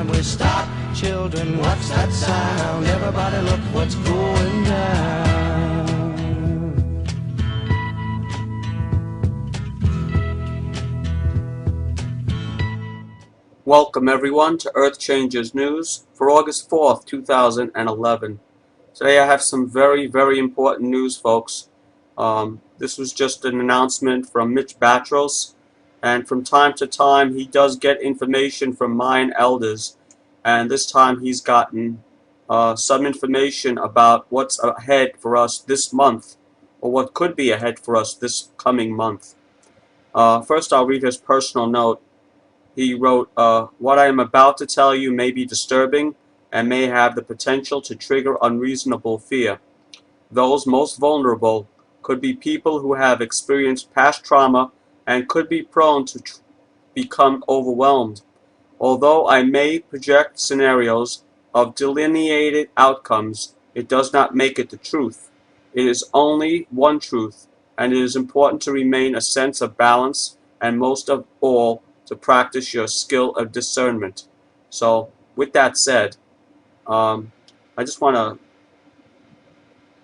time we stop. Children, what's that sound? Everybody look what's going down. Welcome everyone to Earth Changers News for August 4th, 2011. Today I have some very, very important news, folks. This was just an announcement from Mitch Batros, and from time to time he does get information from Mayan elders, and this time he's gotten some information about what's ahead for us this month, or what could be ahead for us this coming month. First I'll read his personal note. He wrote, what I am about to tell you may be disturbing and may have the potential to trigger unreasonable fear. Those most vulnerable could be people who have experienced past trauma and could be prone to become overwhelmed. Although I may project scenarios of delineated outcomes, it does not make it the truth. It is only one truth, and it is important to remain a sense of balance and most of all, to practice your skill of discernment. So, with that said, I just want to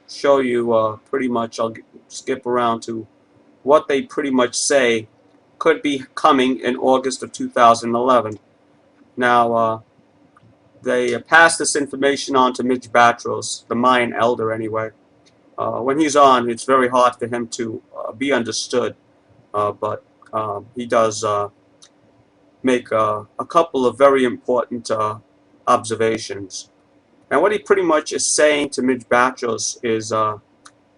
show you pretty much, I'll skip around to what they pretty much say could be coming in August of 2011. Now, they passed this information on to Mitch Batros, the Mayan elder anyway. When he's on, it's very hard for him to be understood, but he does make a couple of very important observations. And what he pretty much is saying to Mitch Batros is,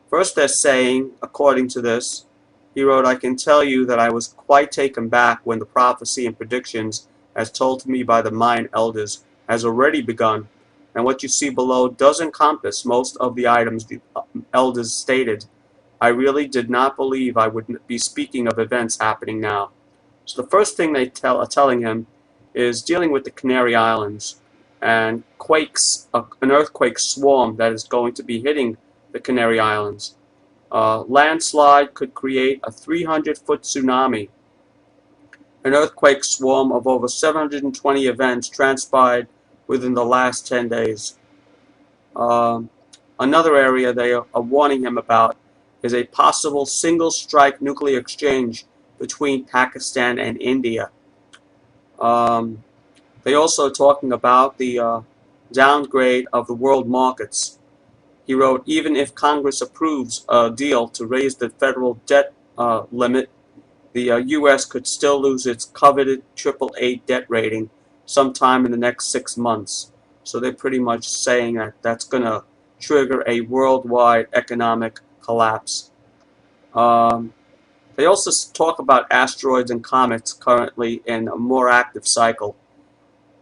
first they're saying, according to this, he wrote, I can tell you that I was quite taken back when the prophecy and predictions as told to me by the Mayan elders has already begun, and what you see below does encompass most of the items the elders stated. I really did not believe I would be speaking of events happening now. So the first thing they are telling him is dealing with the Canary Islands and quakes, an earthquake swarm that is going to be hitting the Canary Islands. Landslide could create a 300-foot tsunami. An earthquake swarm of over 720 events transpired within the last 10 days. Another area they are warning him about is a possible single-strike nuclear exchange between Pakistan and India. They also talking about the downgrade of the world markets. He wrote, even if Congress approves a deal to raise the federal debt limit, the U.S. could still lose its coveted AAA debt rating sometime in the next 6 months. So they're pretty much saying that that's going to trigger a worldwide economic collapse. They also talk about asteroids and comets currently in a more active cycle.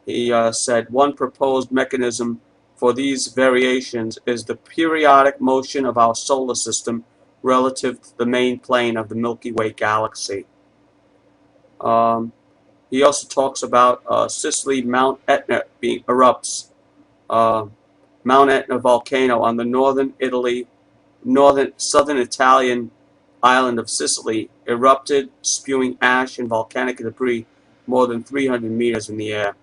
He said one proposed mechanism for these variations is the periodic motion of our solar system relative to the main plane of the Milky Way galaxy. He also talks about Sicily, Mount Etna erupts. Mount Etna volcano on the southern Italian island of Sicily erupted, spewing ash and volcanic debris more than 300 meters in the air.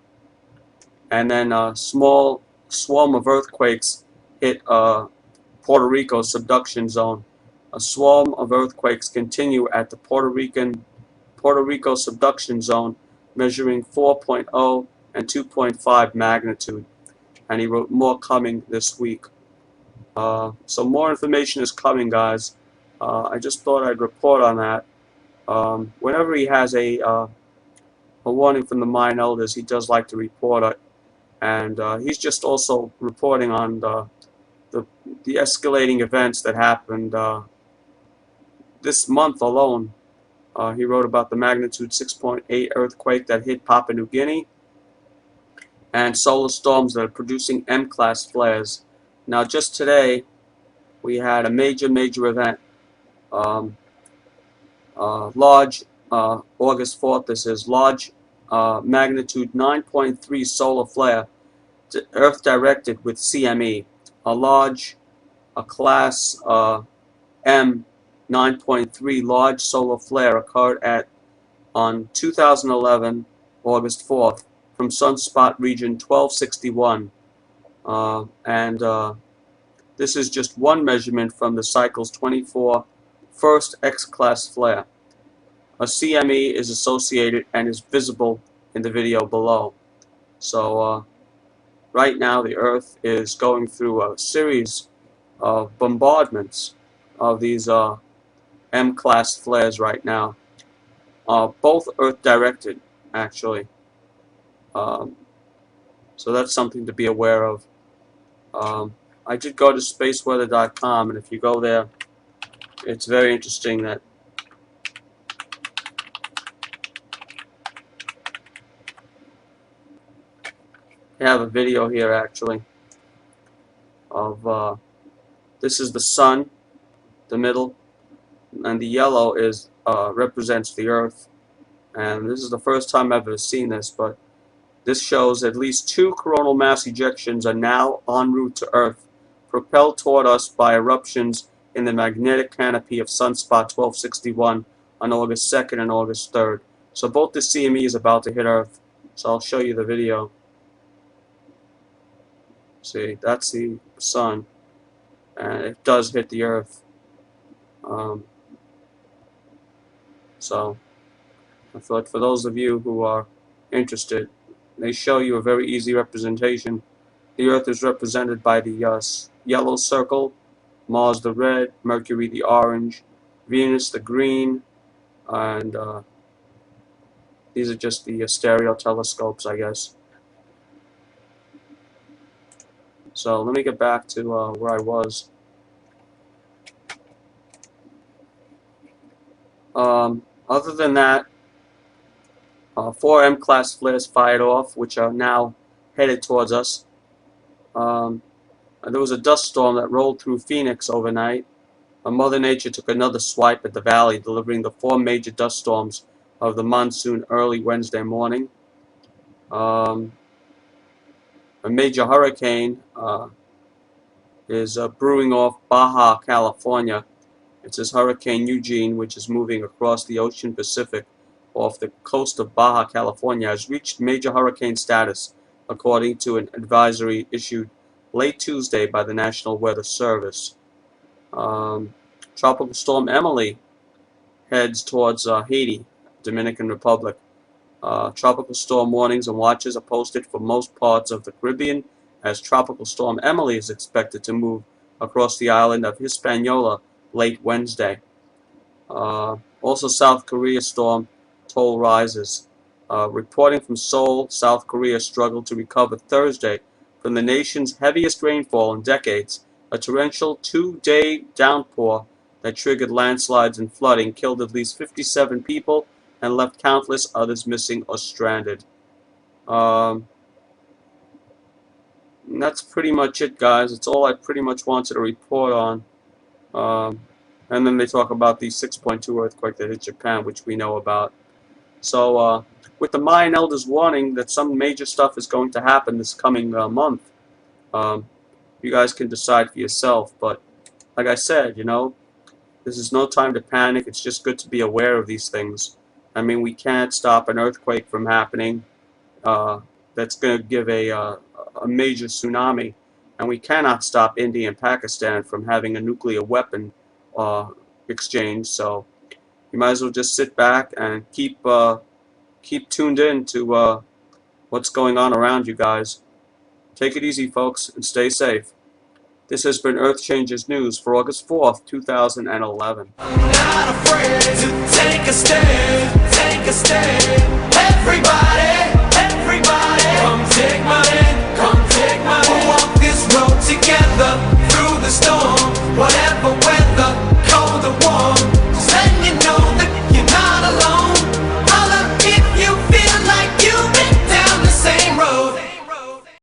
And then a small swarm of earthquakes hit Puerto Rico subduction zone. A swarm of earthquakes continue at the Puerto Rico subduction zone, measuring 4.0 and 2.5 magnitude. And he wrote more coming this week. So more information is coming, guys. I just thought I'd report on that. Whenever he has a warning from the Mayan elders, he does like to report it. And he's just also reporting on the escalating events that happened this month alone. He wrote about the magnitude 6.8 earthquake that hit Papua New Guinea and solar storms that are producing M-class flares. Now just today we had a major event. Large, August 4th, this is large magnitude 9.3 solar flare Earth directed with CME. A class M 9.3 large solar flare occurred on 2011 August 4th from sunspot region 1261. This is just one measurement from the cycle's 24 first X-class flare. A CME is associated and is visible in the video below. So right now the Earth is going through a series of bombardments of these M-class flares right now. Both Earth-directed, actually. So that's something to be aware of. I did go to spaceweather.com, and if you go there, it's very interesting that they have a video here actually of this is the sun, the middle, and the yellow is represents the Earth. And this is the first time I've ever seen this, but this shows at least 2 coronal mass ejections are now en route to Earth, propelled toward us by eruptions in the magnetic canopy of sunspot 1261 on August 2nd and August 3rd. So both the CME is about to hit Earth. So I'll show you the video. See, that's the sun, and it does hit the Earth. So I thought for those of you who are interested, they show you a very easy representation. The Earth is represented by the yellow circle, Mars the red, Mercury the orange, Venus the green, and these are just the stereo telescopes, I guess. So let me get back to where I was. Other than that, 4 M-class flares fired off, which are now headed towards us. There was a dust storm that rolled through Phoenix overnight. Mother Nature took another swipe at the valley, delivering the 4 major dust storms of the monsoon early Wednesday morning. A major hurricane is brewing off Baja California. It's this Hurricane Eugene, which is moving across the Ocean Pacific off the coast of Baja California, has reached major hurricane status, according to an advisory issued late Tuesday by the National Weather Service. Tropical Storm Emily heads towards Haiti, Dominican Republic. Tropical storm warnings and watches are posted for most parts of the Caribbean, as Tropical Storm Emily is expected to move across the island of Hispaniola late Wednesday. Also, South Korea storm toll rises. Reporting from Seoul, South Korea struggled to recover Thursday from the nation's heaviest rainfall in decades. A torrential 2-day downpour that triggered landslides and flooding killed at least 57 people and left countless others missing or stranded. And that's pretty much it, guys. It's all I pretty much wanted to report on. And then they talk about the 6.2 earthquake that hit Japan, which we know about. So, with the Mayan elders warning that some major stuff is going to happen this coming month, you guys can decide for yourself. But, like I said, you know, this is no time to panic. It's just good to be aware of these things. I mean, we can't stop an earthquake from happening that's going to give a major tsunami. And we cannot stop India and Pakistan from having a nuclear weapon exchange. So you might as well just sit back and keep tuned in to what's going on around you guys. Take it easy, folks, and stay safe. This has been Earth Changes News for August 4th, 2011. I'm not afraid to take a stand, everybody.